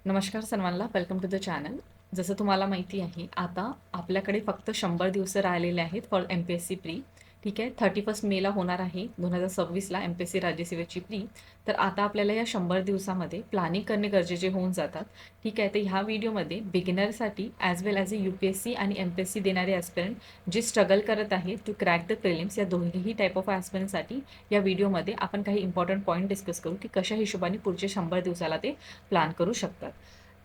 नमस्कार सर्वांना, welcome to the channel. जसं तुम्हाला माहिती आहे, आता आपल्याकडे फक्त 100 दिवस राहिलेले आहेत फॉर एम-पी-एस-सी प्री. ठीक आहे, 31 मेला होणार आहे 2026ला एम-पी-एस-सी राज्यसेवेची प्री. तर आता आपल्याला या 100 दिवसामध्ये प्लॅनिंग करणे गरजेचे होऊन जातात. ठीक आहे, तर ह्या व्हिडिओमध्ये बिगिनरसाठी as well as a UPSC आणि एम-पी-एस-सी देणारे ॲस्पिरंट जे स्ट्रगल करत आहेत टू क्रॅक द प्रिलिम्स, या दोन्हीही टाईप ऑफ ॲस्पिरंटसाठी या व्हिडिओमध्ये आपण काही इम्पॉर्टंट पॉईंट डिस्कस करू की कशा हिशोबाने पुढचे 100 दिवसाला ते प्लॅन करू शकतात.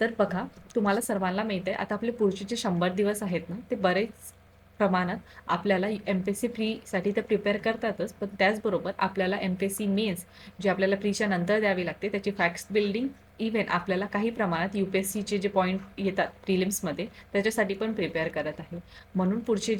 तर बघा, तुम्हाला सर्वांना माहीत आहे, आता आपले पुढचे जे 100 दिवस आहेत ना, ते बरेच प्रमाणात आपल्याला एम-पी-एस-सी प्रीसाठी तर प्रिपेअर करतातच, पण त्याचबरोबर आपल्याला एम-पी-एस-सी मेन्स जे आपल्याला प्रीच्या नंतर द्यावी लागते, त्याची फॅक्ट्स बिल्डिंग, इव्हन आपल्याला काही प्रमाणात यू-पी-एस-सीचे जे पॉईंट येतात प्रिलिम्समध्ये, त्याच्यासाठी पण प्रिपेअर करत आहे. म्हणून पुढचे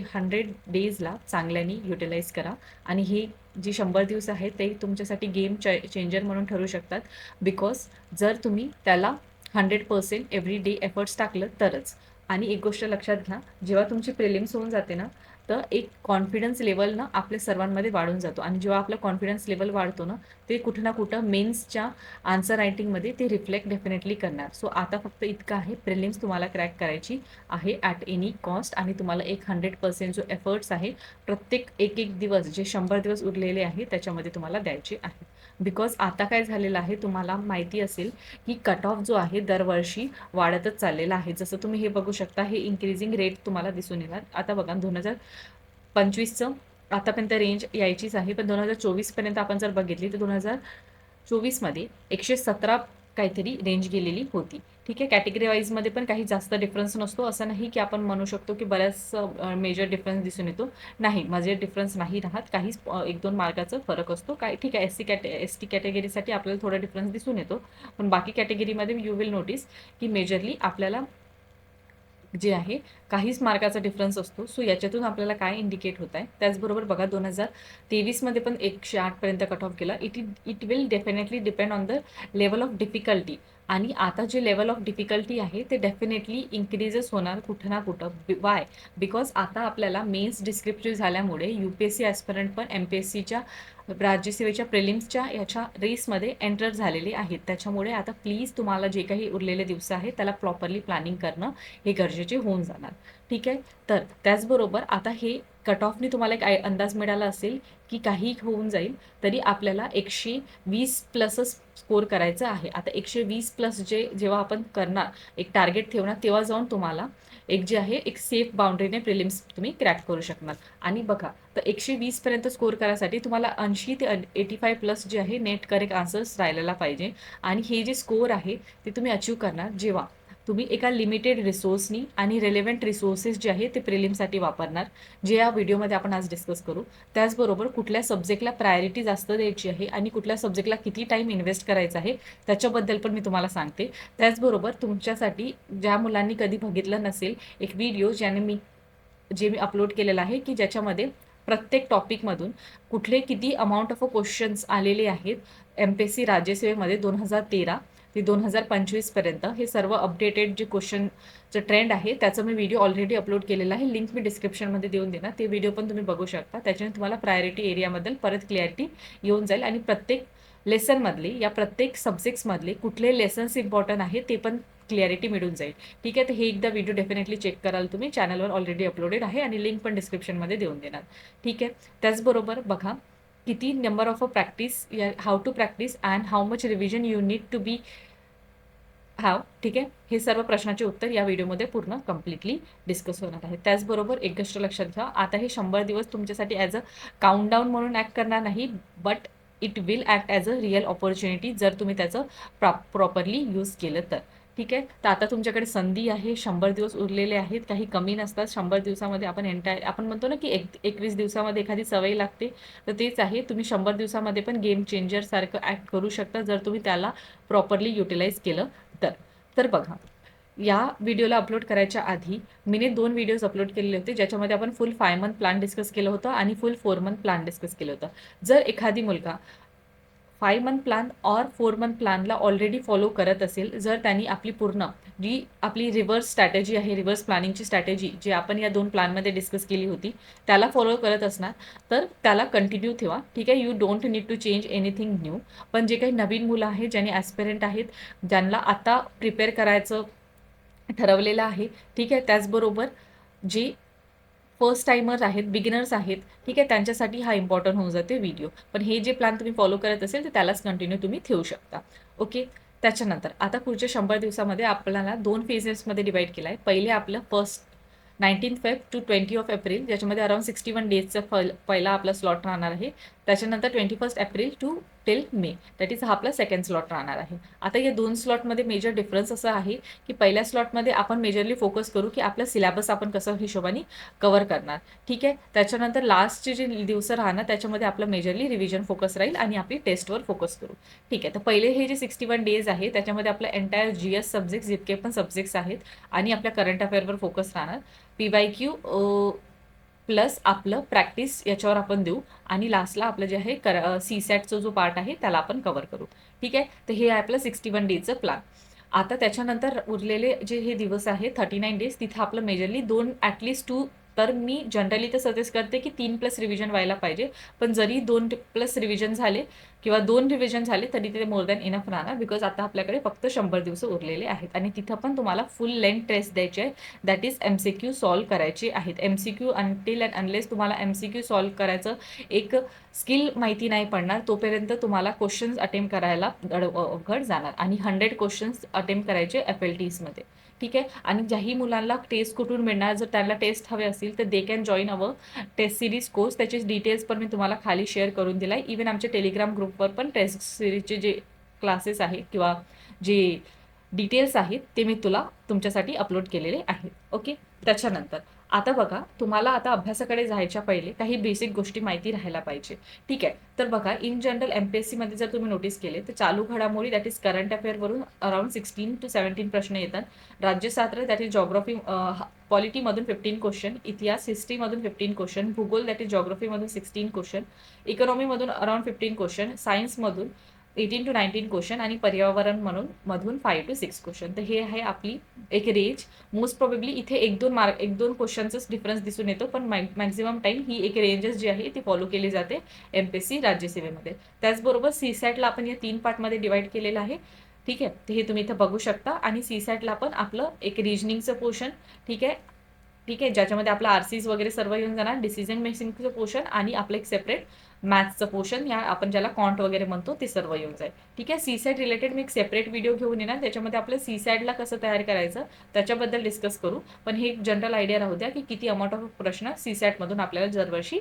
100 डेजला चांगल्याने युटिलाइज करा आणि हे जे 100 दिवस आहेत ते तुमच्यासाठी गेम चेंजर म्हणून ठरू शकतात. बिकॉज जर तुम्ही त्याला 100% एव्हरी डे एफर्ट्स टाकलं तरच. आणि एक गोष्ट लक्षात घ्या, जेव्हा तुमची प्रिलिम्स होऊन जाते ना, तर एक कॉन्फिडन्स लेवल ना आपल्या सर्वांमध्ये वाढून जातो आणि जेव्हा आपला कॉन्फिडन्स लेवल वाढतो ना, ते कुठं ना कुठं मेन्सच्या आन्सर रायटिंगमध्ये ते रिफ्लेक्ट डेफिनेटली करणार. सो आता फक्त इतकं आहे, प्रिलिम्स तुम्हाला क्रॅक करायची आहे ॲट एनी कॉस्ट आणि तुम्हाला एक 100% जो एफर्ट्स आहे प्रत्येक एक दिवस, जे 100 दिवस उरलेले आहे त्याच्यामध्ये तुम्हाला द्यायचे आहे. बिकॉज आता काय झालेलं आहे, तुम्हाला माहिती असेल की कट ऑफ जो आहे दरवर्षी वाढतच चाललेला आहे. जसं तुम्ही हे बघू शकता, हे इन्क्रीजिंग रेट तुम्हाला दिसून येणार. आता बघा, 2025चं आतापर्यंत रेंज यायचीच आहे, पण 2024पर्यंत आपण जर बघितली तर 2024मध्ये 117 काहीतरी रेंज गेलेली होती. ठीक आहे, कॅटेगरी वाईजमध्ये पण काही जास्त डिफरन्स नसतो. असं नाही की आपण म्हणू शकतो की बऱ्याच मेजर डिफरन्स दिसून येतो. नाही, मेजर डिफरन्स नाही राहत. काहीच 1-2 मार्काचा फरक असतो. काय ठीक आहे, एस टी कॅटेगरीसाठी आपल्याला थोडा डिफरन्स दिसून येतो, पण बाकी कॅटेगरीमध्ये यू विल नोटीस की मेजरली आपल्याला जे आहे काहीच मार्काचा डिफरन्स असतो. सो याच्यातून आपल्याला काय इंडिकेट होत आहे. त्याचबरोबर बघा, 2023मध्ये पण 108 पर्यंत कट ऑफ केला. It will definitely depend on the level of difficulty. आणि आता जे लेवल ऑफ डिफिकल्टी आहे ते डेफिनेटली इन्क्रीजेस होणार कुठं ना कुठं. वाय? बिकॉज आता आपल्याला मेन्स डिस्क्रिप्टिव्ह झाल्यामुळे यू-पी-एस-सी ॲस्पिरंट पण एम-पी-एस-सीच्या राज्यसेवेच्या प्रिलिम्सच्या याच्या रेसमध्ये एंटर झालेले आहेत. त्याच्यामुळे आता प्लीज तुम्हाला जे काही उरलेले दिवस आहेत त्याला प्रॉपरली प्लॅनिंग करणं हे गरजेचे होऊन जाणार. ठीक आहे, तर त्याचबरोबर आता हे कट ऑफनी तुम्हाला एक अंदाज मिळाला असेल की काही होऊन जाईल, तरी आपल्याला 120 प्लसच स्कोर करायचं आहे. आता 120 प्लस जेव्हा आपण करणार, एक टार्गेट ठेवणार, तेव्हा जाऊन तुम्हाला एक जे आहे एक सेफ बाउंड्रीने प्रिलिम्स तुम्ही क्रॅक करू शकणार. आणि बघा, तर 120 पर्यंत स्कोर करायसाठी तुम्हाला 80 ते 85 प्लस जे आहे नेट करेक्ट आन्सर्स राहिलेला पाहिजे. आणि हे जे स्कोर आहे ते तुम्ही अचीव करणार जेव्हा तुम्ही एका लिमिटेड रिसोर्सनी आणि रेलेव्हंट रिसोर्सेस जे आहे ते प्रिलिमसाठी वापरणार, जे या व्हिडिओमध्ये आपण आज डिस्कस करू. त्याचबरोबर कुठल्या सब्जेक्टला प्रायोरिटी जास्त द्यायची आहे आणि कुठल्या सब्जेक्टला किती टाईम इन्व्हेस्ट करायचा आहे त्याच्याबद्दल पण मी तुम्हाला सांगते. त्याचबरोबर तुमच्यासाठी ज्या मुलांनी कधी बघितलं नसेल, एक व्हिडिओ जे मी अपलोड केलेला आहे की ज्याच्यामध्ये प्रत्येक टॉपिकमधून कुठले किती अमाऊंट ऑफ क्वेश्चन्स आलेले आहेत एम-पी-एस-सी राज्यसेवेमध्ये 2013 ते 2025 पर्यंत, हे सर्व अपडेटेड जे क्वेश्चनचं ट्रेंड आहे त्याचं मी व्हिडिओ ऑलरेडी अपलोड केलेला आहे. लिंक मी डिस्क्रिप्शनमध्ये देऊन देणार. ते व्हिडिओ पण तुम्ही बघू शकता. त्याच्याने तुम्हाला प्रायोरिटी एरियाबद्दल परत क्लॅरिटी येऊन जाईल आणि प्रत्येक लेसनमधले या प्रत्येक सब्जेक्ट्समधले कुठले लेसन्स इम्पॉर्टंट आहे ते पण क्लॅरिटी मिळून जाईल. ठीक आहे, तर हे एकदा व्हिडिओ डेफिनेटली चेक कराल तुम्ही. चॅनलवर ऑलरेडी अपलोडेड आहे आणि लिंक पण डिस्क्रिप्शनमध्ये देऊन देणार. ठीक आहे, त्याचबरोबर बघा, किती number of a practice, how to practice and how much revision you need to be have. ठीक आहे, हे सर्व प्रश्नाचे उत्तर या व्हिडिओमध्ये पूर्ण कम्प्लिटली डिस्कस होणार आहे. त्याचबरोबर एक गोष्ट लक्षात घ्या, आता हे 100 दिवस तुमच्यासाठी ॲज अ काउंटडाऊन म्हणून ॲक्ट करणार नाही, but it will act as a real opportunity जर तुम्ही त्याचं प्रॉपरली यूज केलं तर. ठीक आहे, तर आता तुमच्याकडे संधी आहे. 100 दिवस उरलेले आहेत, काही कमी नसतात. 100 दिवसामध्ये आपण म्हणतो ना की 21 दिवसामध्ये एखादी सवय लागते, तर तेच आहे. तुम्ही 100 दिवसामध्ये पण गेम चेंजरसारखं ॲक्ट करू शकता जर तुम्ही त्याला प्रॉपरली युटिलाइज केलं तर. तर बघा, या व्हिडिओला अपलोड करायच्या आधी मीने 2 व्हिडिओज अपलोड केलेले होते, ज्याच्यामध्ये आपण फुल 5 मंथ प्लॅन डिस्कस केलं होतं आणि फुल 4 मंथ प्लॅन डिस्कस केलं होतं. जर एखादी मुलगा 5 मंथ प्लॅन और 4 मंथ प्लॅनला ऑलरेडी फॉलो करत असेल, जर त्यांनी आपली पूर्ण जी आपली रिव्हर्स स्ट्रॅटेजी आहे, रिव्हर्स प्लॅनिंगची स्ट्रॅटेजी जी आपण या 2 प्लॅनमध्ये डिस्कस केली होती, त्याला फॉलो करत असणार, तर त्याला कंटिन्यू ठेवा. ठीक आहे. You don't need to change anything new. पण जे काही नवीन मुलं आहेत, ज्यांनी ॲस्पिरंट आहेत, ज्यांना आता प्रिपेअर करायचं ठरवलेलं आहे, ठीक आहे. त्याचबरोबर जे फर्स्ट टाइमर्स आहेत, बिगिनर्स आहेत, ठीक आहे, त्यांच्यासाठी हा इम्पॉर्टंट होऊन जाते व्हिडिओ. पण हे जे प्लॅन तुम्ही फॉलो करत असेल, तर त्यालाच कंटिन्यू तुम्ही ठेवू शकता. ओके. त्याच्यानंतर आता पुढच्या 100 दिवसामध्ये आपल्याला 2 फेजेसमध्ये डिवाईड केला आहे. पहिले आपलं first 19 Feb two 20 of April, ज्याच्यामध्ये अराउंड 61 डेजचा पहिला आपला स्लॉट राहणार आहे. त्याच्यानंतर 21 April to till may, that is हा आपला सेकंड स्लॉट राहणार आहे. आता या 2 स्लॉटमध्ये मेजर डिफरन्स असं आहे की पहिल्या स्लॉटमध्ये आपण मेजरली फोकस करू की आपला सिलेबस आपण कसं हिशोबाने कव्हर करणार. ठीक आहे. त्याच्यानंतर लास्टचे जे दिवस राहणार त्याच्यामध्ये आपलं मेजरली रिव्हिजन फोकस राहील आणि आपली टेस्टवर फोकस करू. ठीक आहे. तर पहिले हे जे 61 डेज आहे त्याच्यामध्ये आपलं एंटायर GS सब्जेक्ट जितके पण सब्जेक्ट्स आहेत आणि आपल्या करंट अफेअरवर फोकस राहणार. PYQ प्लस आपलं प्रॅक्टिस याच्यावर आपण देऊ आणि लास्टला आपलं जे आहे CSATचा जो पार्ट आहे त्याला आपण कव्हर करू. ठीक आहे. तर हे आहे आपलं 61 डेजचं प्लॅन. आता त्याच्यानंतर उरलेले जे हे दिवस आहे 39 डेज, तिथं आपलं मेजरली 2 ॲटलीस्ट 2, तर मी जनरली तर सजेस्ट करते की 3+ रिव्हिजन व्हायला पाहिजे. पण जरी 2+ रिव्हिजन झाले किंवा 2 रिव्हिजन झाले तरी ते मोर दॅन इनफ राहणार, बिकॉज आता आपल्याकडे फक्त 100 दिवस उरलेले आहेत आणि तिथं पण तुम्हाला फुल लेंथ टेस्ट द्यायची आहे. दॅट इज MCQ सॉल्व्ह करायचे आहेत. MCQ अनटिल अँड अनलेस तुम्हाला MCQ सॉल्व्ह करायचं एक स्किल माहिती नाही पडणार, तोपर्यंत तुम्हाला क्वेश्चन्स अटेम्प्ट करायला अवघड जाणार आणि 100 क्वेश्चन्स अटेम्प्ट करायचे FLTsमध्ये. ठीक आहे. आणि ज्याही मुलांना टेस्ट कुठून मिळणार, जर त्यांना टेस्ट हवे असतील तर they can join our test series course. त्याचे डिटेल्स पण मी तुम्हाला खाली शेअर करून दिला आहे. इवन आमच्या टेलिग्राम ग्रुपवर पण टेस्ट सिरीजचे जे क्लासेस आहेत किंवा जे डिटेल्स आहेत ते मी तुमच्यासाठी अपलोड केलेले आहेत. ओके. त्याच्यानंतर आता बघा, तुम्हाला आता अभ्यासाकडे जायच्या पहिले काही बेसिक गोष्टी माहिती राहायला पाहिजे. ठीक आहे. तर बघा, इन जनरल MPSCमध्ये जर तुम्ही नोटीस केले तर चालू घडामोडी दॅट इज करंट अफेअरवरून अराउंड 16 to 17 प्रश्न येतात. राज्यशास्त्र दॅट इज जॉग्राफी, पॉलिटीमधून 15 क्वेश्चन, इतिहास हिस्ट्रीमधून 15 क्वेश्चन, भूगोल दॅट इज जॉग्राफीमधून 16 क्वेश्चन, इकॉनॉमीमधून अराउंड 15 क्वेश्चन, सायन्समधून 18 to 19 क्वेश्चन आणि पर्यावरण मधून 5 to 6 क्वेश्चन. तर हे आहे आपली एक रेंज. मोस्ट प्रोबेबली इथे 1-2 क्वेश्चनचाच डिफरन्स दिसून येतो, पण मॅक्झिमम टाइम ही एक रेंजेस जी आहे ती फॉलो केली जाते MPSC राज्यसेवेमध्ये. त्याचबरोबर CSATला आपण या 3 पार्टमध्ये डिवाइड केलेलं आहे. ठीक आहे. तर हे तुम्ही इथं बघू शकता. आणि CSATला पण आपलं एक रिजनिंगचं पोर्शन, ठीक आहे, ठीक आहे, ज्याच्यामध्ये आपलं RCs वगैरे सर्व येऊन जाणार, डिसिजन मेकिंगचं पोर्शन आणि आपलं एक सेपरेट मॅथ्सचं पोर्शन, या आपण ज्याला कॉन्ट वगैरे म्हणतो ते सर्व येऊन जाईल. ठीक आहे. CSAT रिलेटेड मी एक सेपरेट व्हिडिओ घेऊन येणार, त्याच्यामध्ये आपलं CSATला कसं तयार करायचं त्याच्याबद्दल डिस्कस करू. पण हे एक जनरल आयडिया राहू द्या की किती अमाऊंट ऑफ प्रश्न CSATमधून आपल्याला दरवर्षी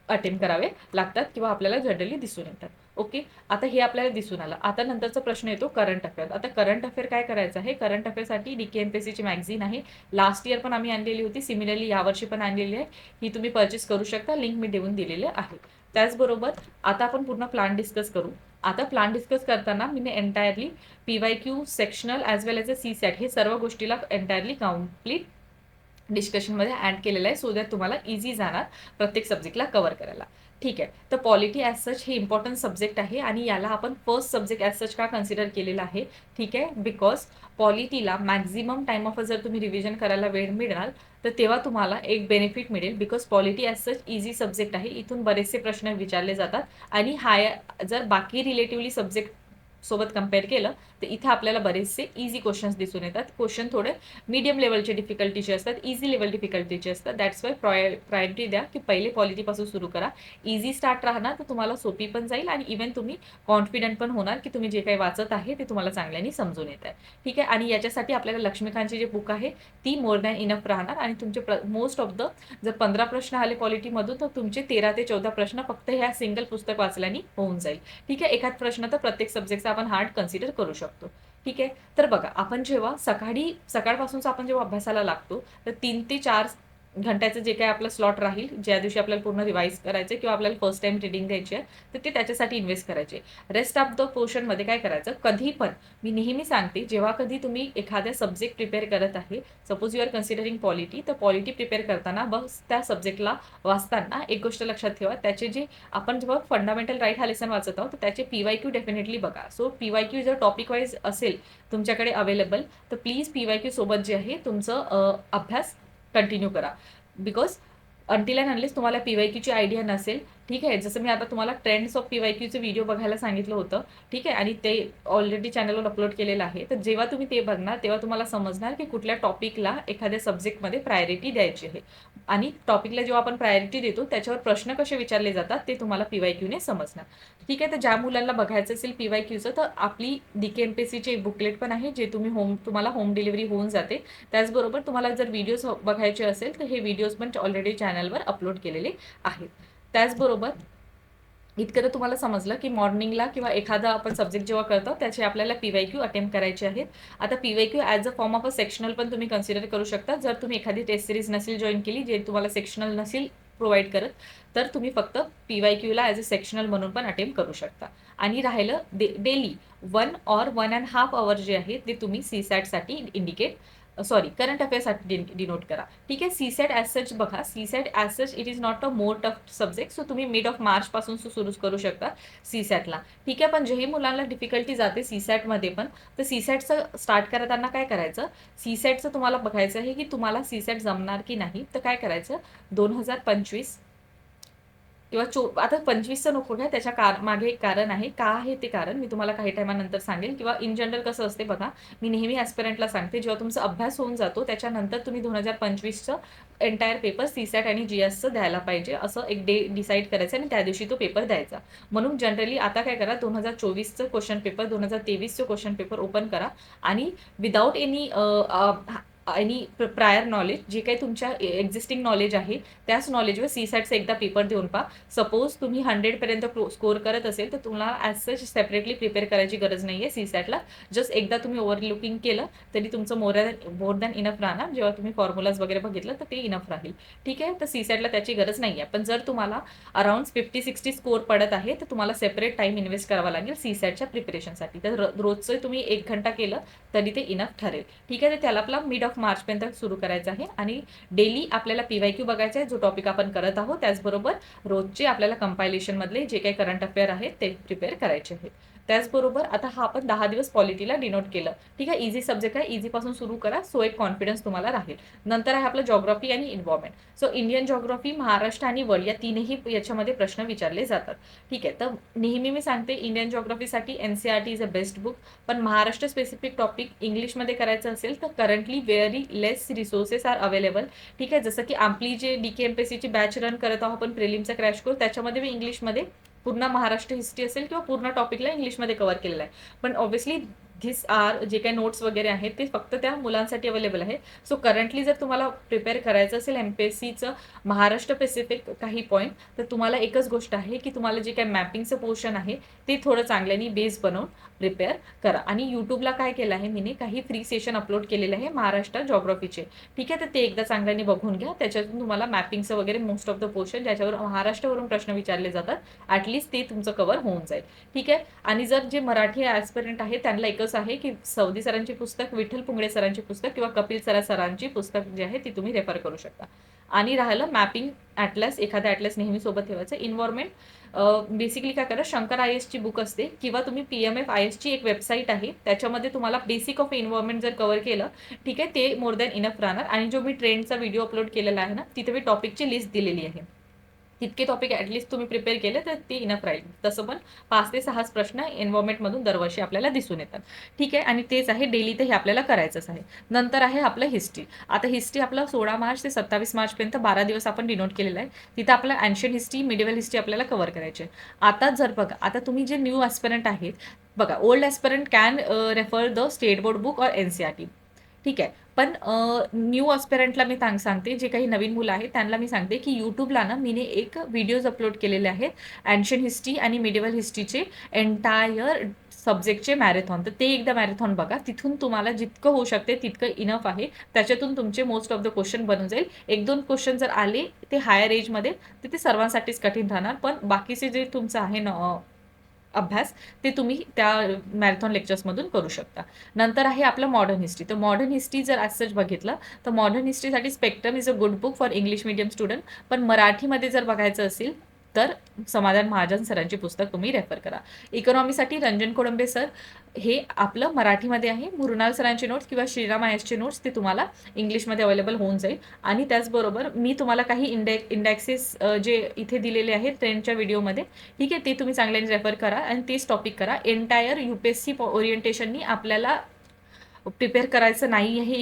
अटेम्प्ट करावे लागतात किंवा आपल्याला जनरली दिसून येतात. ओके. आता हे आपल्याला दिसून आलं. आता नंतरचा प्रश्न येतो करंट अफेअर. आता करंट अफेअर काय करायचं आहे? करंट अफेअरसाठी DK MPSCची मॅगझीन आहे. लास्ट इयर पण आम्ही आणलेली होती, सिमिलरली यावर्षी पण आणलेली आहे. ही तुम्ही परचेस करू शकता, लिंक मी देऊन दिलेले आहे. त्याचबरोबर आता आपण पूर्ण प्लॅन डिस्कस करू. आता प्लॅन डिस्कस करताना मी एंटायरली PYQ, सेक्शनल ॲज वेल एज CSAT हे सर्व गोष्टीला एंटायरली कम्प्लीट डिस्कशनमध्ये ॲड केलेलं आहे, सो दॅट तुम्हाला इझी जाणार प्रत्येक सब्जेक्टला कव्हर करायला. ठीक आहे. तर पॉलिटी ॲज सच हे इम्पॉर्टंट सब्जेक्ट आहे आणि याला आपण फर्स्ट सब्जेक्ट ॲज सच का कन्सिडर केलेला आहे? ठीक आहे. बिकॉज पॉलिटीला मॅक्झिमम टाइम ऑफ जर तुम्ही रिव्हिजन करायला वेळ मिळाल तर तेव्हा तुम्हाला एक बेनिफिट मिळेल, because polity as such easy subject आहे. इथून बरेचसे प्रश्न विचारले जातात आणि जर बाकी रिलेटिव्हली सब्जेक्ट सोबत कम्पेअर केलं तर इथं आपल्याला बरेचसे इझी क्वेश्चन्स दिसून येतात. क्वेश्चन थोडे मीडियम लेवलचे डिफिकल्टीचे असतात, इझी लेवल डिफिकल्टीचे असतात. दॅट्स वाय प्रायोरिटी द्या की पहिले पॉलिटीपासून सुरू करा. इझी स्टार्ट राहणार तर तुम्हाला सोपी पण जाईल आणि इव्हन तुम्ही कॉन्फिडंट पण होणार की तुम्ही जे काही वाचत आहे ते तुम्हाला चांगल्याने समजून येत आहे. ठीक आहे. आणि याच्यासाठी आपल्याला लक्ष्मीकांतची जे बुक आहे ती मोर दॅन इनफ राहणार आणि तुमचे मोस्ट ऑफ द जर 15 प्रश्न आले पॉलिटीमधून तर तुमचे 13 ते 14 प्रश्न फक्त ह्या सिंगल पुस्तक वाचल्याने होऊन जाईल. ठीक आहे. एखाद प्रश्न तर प्रत्येक सब्जेक्टचा आपण हार्ड कन्सिडर करू शकतो. ठीक आहे. तर बघा, आपण जेव्हा सकाळपासूनच आपण जेव्हा अभ्यासाला लागतो तर 3 ते 4 घंट्याचं जे काही आपलं स्लॉट राहील, ज्या दिवशी आपल्याला पूर्ण रिवाईज करायचं किंवा आपल्याला फर्स्ट टाईम रीडिंग द्यायची आहे, तर ते त्याच्यासाठी इन्व्हेस्ट करायचे. रेस्ट ऑफ द पोर्शनमध्ये काय करायचं, कधी पण मी नेहमी सांगते, जेव्हा कधी तुम्ही एखाद्या सब्जेक्ट प्रिपेअर करत आहे, suppose you are considering polity, तर पॉलिटी प्रिपेअर करताना बस त्या सब्जेक्टला वाचताना एक गोष्ट लक्षात ठेवा, त्याचे जे आपण जेव्हा फंडामेंटल राईट हा लेसन वाचत आहोत, तर त्याचे PYQ डेफिनेटली बघा. सो PYQ जर टॉपिक वाईज असेल तुमच्याकडे अवेलेबल, तर प्लीज PYQ सोबत जे आहे तुमचं अभ्यास कंटिन्यू करा. बिकॉज अंटिल अँड अनलेस तुम्हाला PYQची आयडिया नसेल, ठीक आहे, जसं मी आता तुम्हाला ट्रेंड्स ऑफ PYQचे व्हिडिओ बघायला सांगितलं होतं, ठीक आहे, आणि ते ऑलरेडी चॅनलवर अपलोड केलेलं आहे. तर जेव्हा तुम्ही ते बघणार तेव्हा तुम्हाला समजणार की कुठल्या टॉपिकला एखाद्या सब्जेक्टमध्ये प्रायोरिटी द्यायची आहे, आणि टॉपिकला जेव्हा आपण प्रायोरिटी देतो त्याच्यावर प्रश्न कसे विचारले जातात ते तुम्हाला PYQने समजणार. ठीक आहे, तर ज्या मुलांना बघायचं असेल PYQचं, तर आपली DKMPSCची एक बुकलेट पण आहे, जे तुम्हाला होम डिलिव्हरी होऊन जाते. त्याचबरोबर तुम्हाला जर व्हिडिओज बघायचे असेल तर हे व्हिडिओज पण ऑलरेडी चॅनलवर अपलोड केलेले आहेत. त्याचबरोबर इतकं तर तुम्हाला समजलं की मॉर्निंगला किंवा एखादा आपण सब्जेक्ट जेव्हा करतो त्याचे आपल्याला PYQ अटेम्प्ट करायचे आहेत. आता PYQ as a form of a sectional पण तुम्ही कन्सिडर करू शकता. जर तुम्ही एखादी टेस्ट सिरीज नसेल जॉईन केली, जे तुम्हाला सेक्शनल नसेल प्रोव्हाइड करत, तर तुम्ही फक्त PYQला ॲज अ सेक्शनल म्हणून पण अटेम्प्ट करू शकता. आणि राहिलं डेली 1 or 1.5 आवर जे आहे ते तुम्ही CSATसाठी करंट अफेअर्ससाठी डिनोट करा. ठीक आहे, CSAT ॲज सच बघा, CSAT as such it is not a more tough subject, so तुम्ही मिड ऑफ मार्चपासून सुरू करू शकता CSATला. ठीक आहे, पण जेही मुलांना डिफिकल्टी जाते CSATमध्ये पण, तर CSATचं स्टार्ट करताना काय करायचं, CSATचं तुम्हाला बघायचं आहे की तुम्हाला CSAT जमणार की नाही. तर काय करायचं, 2025 किंवा आता 25चं नको घ्या, त्याच्या मागे एक कारण आहे. का आहे ते कारण मी तुम्हाला काही टायमानंतर सांगेल. किंवा इन जनरल कसं असते बघा, मी नेहमी ॲस्पिरंटला सांगते, जेव्हा तुमचा अभ्यास होऊन जातो त्याच्यानंतर तुम्ही 2025चं एंटायर पेपर CSAT आणि GSचं द्यायला पाहिजे, असं एक डे डिसाईड करायचं आणि त्या दिवशी तो पेपर द्यायचा. म्हणून जनरली आता काय करा, 2024चं क्वेश्चन पेपर, 2023चं क्वेश्चन पेपर ओपन करा आणि विदाऊट एनी प्रायर नॉलेज, जे काही तुमच्या एक्झिस्टिंग नॉलेज आहे त्याच नॉलेजवर CSATचा एकदा पेपर देऊन पहा. सपोज तुम्ही 100पर्यंत स्कोर करत असेल तर तुम्हाला ॲज सच सेपरेटली प्रिपेअर करायची गरज नाही आहे CSATला. जस्ट एकदा तुम्ही ओव्हरलुकिंग केलं तरी तुमचं मोर दॅन इनफ राहणार. जेव्हा तुम्ही फॉर्म्युलाज वगैरे बघितलं तर ते इनफ राहील. ठीक आहे, तर CSATला त्याची गरज नाही आहे. पण जर तुम्हाला अराउंड 50-60 स्कोर पडत आहे तर तुम्हाला सेपरेट टाईम इन्व्हेस्ट करावा लागेल CSATच्या प्रिपरेशनसाठी. तर रोजचं तुम्ही 1 घंटा केलं तरी ते इनफ ठरेल. ठीक आहे, तर त्याला आपला मिड ऑफ मार्चपर्यंत सुरू करायचं आहे आणि डेली आपल्याला PYQ बघायचा आहे, जो टॉपिक आपण करत आहोत. त्याचबरोबर रोजचे आपल्याला कंपायलेशनमधले जे काही करंट अफेअर आहेत ते प्रिपेअर करायचे आहेत. त्याचबरोबर आता हा आपण 10 दिवस पॉलिटीला डिनोट केलं. ठीक आहे, इझी सब्जेक्ट आहे, इझीपासून सुरू करा, सो एक कॉन्फिडन्स तुम्हाला राहील. नंतर आहे आपलं जॉग्राफी आणि environment. So Indian geography, Maharashtra आणि वर्ल्ड या तीनही याच्यामध्ये प्रश्न विचारले जातात. ठीक आहे, तर नेहमी मी सांगते इंडियन जॉग्राफीसाठी NCERT is a best book. पण महाराष्ट्र स्पेसिफिक टॉपिक इंग्लिशमध्ये करायचं असेल तर currently very less resources are available. ठीक आहे, जसं की आपली जे DKMPSCची बॅच रन करत आहोत आपण प्रिलिमचा क्रॅश कोर्स, त्याच्यामध्ये मी इंग्लिशमध्ये पूर्ण महाराष्ट्र हिस्ट्री असेल किंवा पूर्ण टॉपिकला इंग्लिशमध्ये कव्हर केलेलं आहे. पण ऑब्व्हियसली धिस आर जे काही नोट्स वगैरे आहेत ते फक्त त्या मुलांसाठी अवेलेबल आहे. सो करंटली जर तुम्हाला प्रिपेअर करायचं असेल MPSCचं महाराष्ट्र स्पेसिफिक काही पॉईंट, तर तुम्हाला एकच गोष्ट आहे की तुम्हाला जे काही मॅपिंगचं पोर्शन आहे ते थोडं चांगल्याने बेस बनवून प्रिपेअर करा. आणि यूट्यूबला काय केलं आहे मी, काही फ्री सेशन अपलोड केलेले आहे महाराष्ट्र जॉग्राफीचे. ठीक आहे, तर ते एकदा चांगल्याने बघून घ्या. त्याच्यातून तुम्हाला मॅपिंगचं वगैरे मोस्ट ऑफ द पोर्शन ज्याच्यावर महाराष्ट्रावरून प्रश्न विचारले जातात, ॲटलिस्ट ते तुमचं कव्हर होऊन जाईल. ठीक आहे, आणि जर जे मराठी ॲस्पिरंट आहे त्यांना एकच आहे की सौदी सरांची पुस्तक, विठ्ठल पुंगळे सरांची पुस्तक किंवा कपिल सरांची पुस्तक जी आहे ती तुम्ही रेफर करू शकता. आणि राहिलं मॅपिंग ॲटलस, एखादा ॲटलस नेहमी सोबत ठेवायचं. इन्व्हायरमेंट बेसिकली काय करा, शंकर IASची बुक असते किंवा तुम्ही PMF IASची एक वेबसाईट आहे, त्याच्यामध्ये तुम्हाला बेसिक ऑफ इन्व्हायरमेंट जर कव्हर केलं, ठीक आहे, ते मोर दॅन इनफ राहणार. आणि जो मी ट्रेंडचा व्हिडिओ अपलोड केलेला आहे ना, तिथे मी टॉपिकची लिस्ट दिलेली आहे. तितके टॉपिक ॲटलिस्ट तुम्ही प्रिपेअर केले तर ते इनफ राहील. तसं पण 5 ते 6 प्रश्न एन्व्हायरमेंटमधून दरवर्षी आपल्याला दिसून येतात. ठीक आहे, आणि तेच आहे डेली, तर हे आपल्याला करायचंच आहे. नंतर आहे आपलं हिस्ट्री. आता हिस्ट्री आपलं 16 मार्च ते 27 मार्चपर्यंत 12 दिवस आपण डिनोट केलेलं आहे. तिथं आपलं अँशियंट हिस्ट्री, मिडिवल हिस्ट्री आपल्याला कव्हर करायची आहे. आता जर बघा, आता तुम्ही जे न्यू ॲस्पिरंट आहेत बघा, old aspirant can refer the state board book or NCERT. ठीक आहे, पण न्यू ऑस्पेरंटला मी सांगते, जे काही नवीन मुलं आहेत त्यांना मी सांगते की यूट्यूबला ना मी एक व्हिडिओज अपलोड केलेले आहेत अँशियंट हिस्ट्री आणि मिडिवल हिस्ट्रीचे एंटायर सब्जेक्टचे मॅरेथॉन, तर ते एकदा मॅरेथॉन बघा. तिथून तुम्हाला जितकं होऊ शकते तितकं इनफ आहे. त्याच्यातून तुमचे मोस्ट ऑफ द क्वेश्चन बनून जाईल. 1-2 क्वेश्चन जर आले ते हायर एजमध्ये, तर ते सर्वांसाठीच कठीण राहणार. पण बाकीचे जे तुमचं आहे ना अभ्यास, ते तुम्ही त्या मॅरेथॉन लेक्चर्समधून करू शकता. नंतर आहे आपलं मॉडर्न हिस्ट्री. तर मॉडर्न हिस्ट्री जर ॲज सच बघितलं, तर मॉडर्न हिस्ट्रीसाठी Spectrum is a good book for English medium student. पण मराठीमध्ये जर बघायचं असेल, तर समाधान महाजन सरांची पुस्तक तुम्ही रेफर करा. इकॉनॉमीसाठी रंजन कोळंबे सर हे आपलं मराठीमध्ये आहे. मृणाल सरांचे नोट्स किंवा श्रीराम आयसचे नोट्स ते तुम्हाला इंग्लिशमध्ये अवेलेबल होऊन जाईल. आणि त्याचबरोबर मी तुम्हाला काही इंडेक्सेस जे इथे दिलेले आहेत ट्रेंडच्या व्हिडिओमध्ये, ठीक आहे, ते तुम्ही चांगल्याने रेफर करा आणि तेच टॉपिक करा. एंटायर UPSC ओरिएंटेशननी आपल्याला प्रिपेअर करायचं नाही आहे.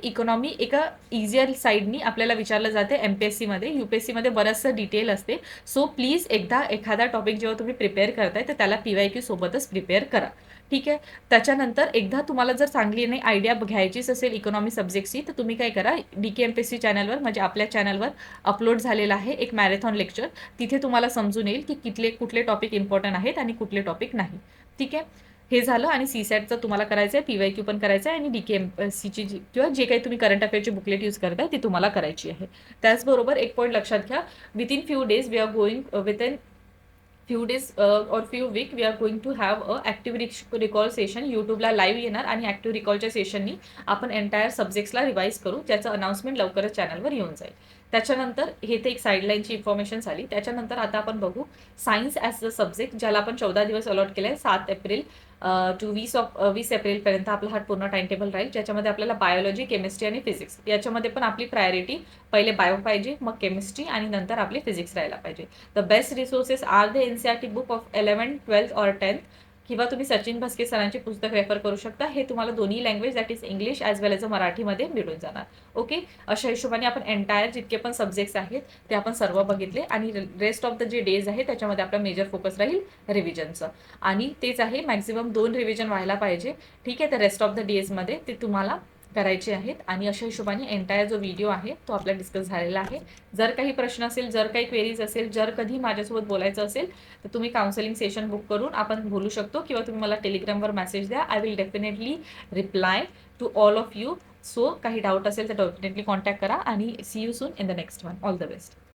इकॉनॉमी एका इझियर साईडनी आपल्याला विचारलं जाते MPSCमध्ये. UPSCमध्ये बरंचसं डिटेल असते. सो प्लीज एखादा टॉपिक जेव्हा तुम्ही प्रिपेअर करताय, तर त्याला PYQ सोबतच प्रिपेअर करा. ठीक आहे. त्याच्यानंतर एकदा तुम्हाला जर चांगली नाही आयडिया घ्यायचीच असेल इकॉनॉमी सब्जेक्टची, तर तुम्ही काय करा, DK MPSC चॅनलवर, म्हणजे आपल्या चॅनलवर अपलोड झालेला आहे एक मॅरेथॉन लेक्चर. तिथे तुम्हाला समजून येईल की कुठले टॉपिक इम्पॉर्टंट आहेत आणि कुठले टॉपिक नाही. ठीक आहे. हे झालं. आणि CSATचं तुम्हाला करायचं आहे, PYQ पण करायचं आहे, आणि DK MPSCची किंवा जे काही तुम्ही करंट अफेअरची बुकलेट यूज करताय ती तुम्हाला करायची आहे. त्याचबरोबर एक पॉईंट लक्षात घ्या, within few days we are going within few days or few week we are going to have active recall session. यूट्यूबला लाईव्ह येणार आणि ॲक्टिव्ह रिकॉलच्या सेशननी आपण एंटायर सब्जेक्ट्सला रिवाईज करू, ज्याचं अनाउन्समेंट लवकरच चॅनलवर येऊन जाईल. त्याच्यानंतर हे ते एक साईडलाईनची इन्फॉर्मेशन झाली. त्याच्यानंतर आता आपण बघू सायन्स ॲज अ सब्जेक्ट, ज्याला आपण 14 दिवस अलॉट केलं आहे. 7 एप्रिल टू 20 एप्रिलपर्यंत आपला हा पूर्ण टाइम टेबल राहील, ज्याच्यामध्ये आपल्याला बायोलॉजी, केमिस्ट्री आणि फिजिक्स याच्यामध्ये पण आपली प्रायोरिटी पहिले बायो पाहिजे, मग केमिस्ट्री, आणि नंतर आपली फिजिक्स राहायला पाहिजे. The best resources are the NCERT book of 11th, 12th और 10th, किंवा तुम्ही सचिन भस्के सरांची पुस्तक रेफर करू शकता. हे तुम्हाला दोन्ही language, that is English as well as a मराठीमध्ये मिळून जाणार. ओके. अशा हिशोबाने आपण एंटायर जितके पण सब्जेक्ट्स आहेत ते आपण सर्व बघितले, आणि रेस्ट ऑफ द जे डेज आहे त्याच्यामध्ये आपला मेजर फोकस राहील रिव्हिजनचं. आणि तेच आहे, मॅक्झिमम 2 रिव्हिजन व्हायला पाहिजे. ठीक आहे. तर रेस्ट ऑफ द डेजमध्ये ते तुम्हाला करायचे आहेत. आणि अशा हिशोबाने एंटायर जो व्हिडिओ आहे तो आपला डिस्कस झालेला आहे. जर काही प्रश्न असेल, जर काही क्वेरीज असेल, जर कधी माझ्यासोबत बोलायचं असेल, तर तुम्ही काउन्सिलिंग सेशन बुक करून आपण बोलू शकतो, किंवा तुम्ही मला टेलिग्रामवर मेसेज द्या. I will definitely reply to all of you. So काही डाऊट असेल तर डेफिनेटली कॉन्टॅक्ट करा, आणि see you soon in the next one. All the best.